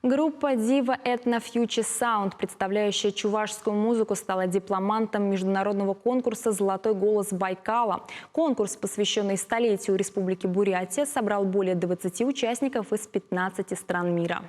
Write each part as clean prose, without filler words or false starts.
Группа Diva Ethno Future Sound, представляющая чувашскую музыку, стала дипломантом международного конкурса «Золотой голос Байкала». Конкурс, посвященный столетию Республики Бурятия, собрал более 20 участников из 15 стран мира.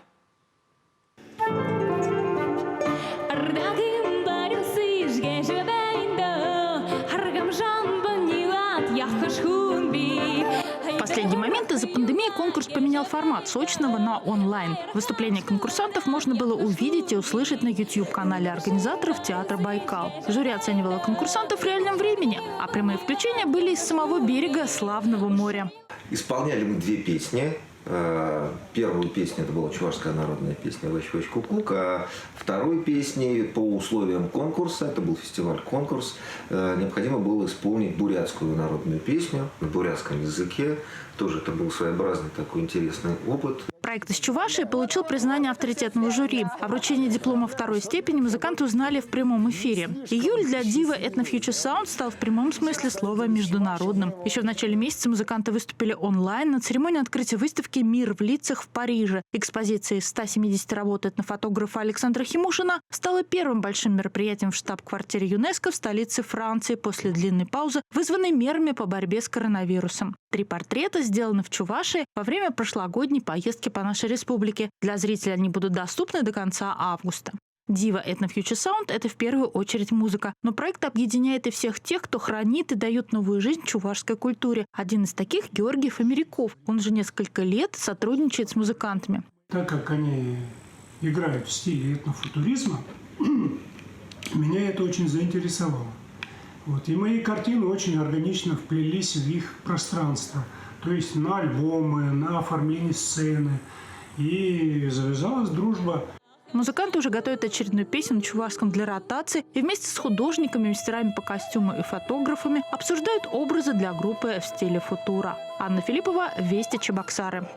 В последний момент из-за пандемии конкурс поменял формат с очного на онлайн. Выступления конкурсантов можно было увидеть и услышать на YouTube-канале организаторов театра «Байкал». Жюри оценивало конкурсантов в реальном времени, а прямые включения были из самого берега славного моря. Исполняли мы две песни. Первую песню это была чувашская народная песня «Вач-вач кукук», а второй песней по условиям конкурса, это был фестиваль-конкурс, необходимо было исполнить бурятскую народную песню на бурятском языке. Тоже это был своеобразный такой интересный опыт. Проект из Чувашии получил признание авторитетного жюри. О вручении диплома второй степени музыканты узнали в прямом эфире. Июль для Diva Ethno Future Sound стал в прямом смысле слова международным. Еще в начале месяца музыканты выступили онлайн на церемонии открытия выставки «Мир в лицах» в Париже. Экспозиция из 170 работ этнофотографа Александра Химушина стала первым большим мероприятием в штаб-квартире ЮНЕСКО в столице Франции после длинной паузы, вызванной мерами по борьбе с коронавирусом. 3 портрета сделаны в Чувашии во время прошлогодней поездки по нашей республике. Для зрителей они будут доступны до конца августа. Diva Ethno Future Sound – это в первую очередь музыка. Но проект объединяет и всех тех, кто хранит и дает новую жизнь чувашской культуре. Один из таких – Георгий Фомеряков. Он же несколько лет сотрудничает с музыкантами. Так как они играют в стиле этнофутуризма, меня это очень заинтересовало. И мои картины очень органично вплелись в их пространство. То есть на альбомы, на оформление сцены. И завязалась дружба. Музыканты уже готовят очередную песню на чувашском для ротации и вместе с художниками, мастерами по костюму и фотографами обсуждают образы для группы в стиле футура. Анна Филиппова, Вести, Чебоксары.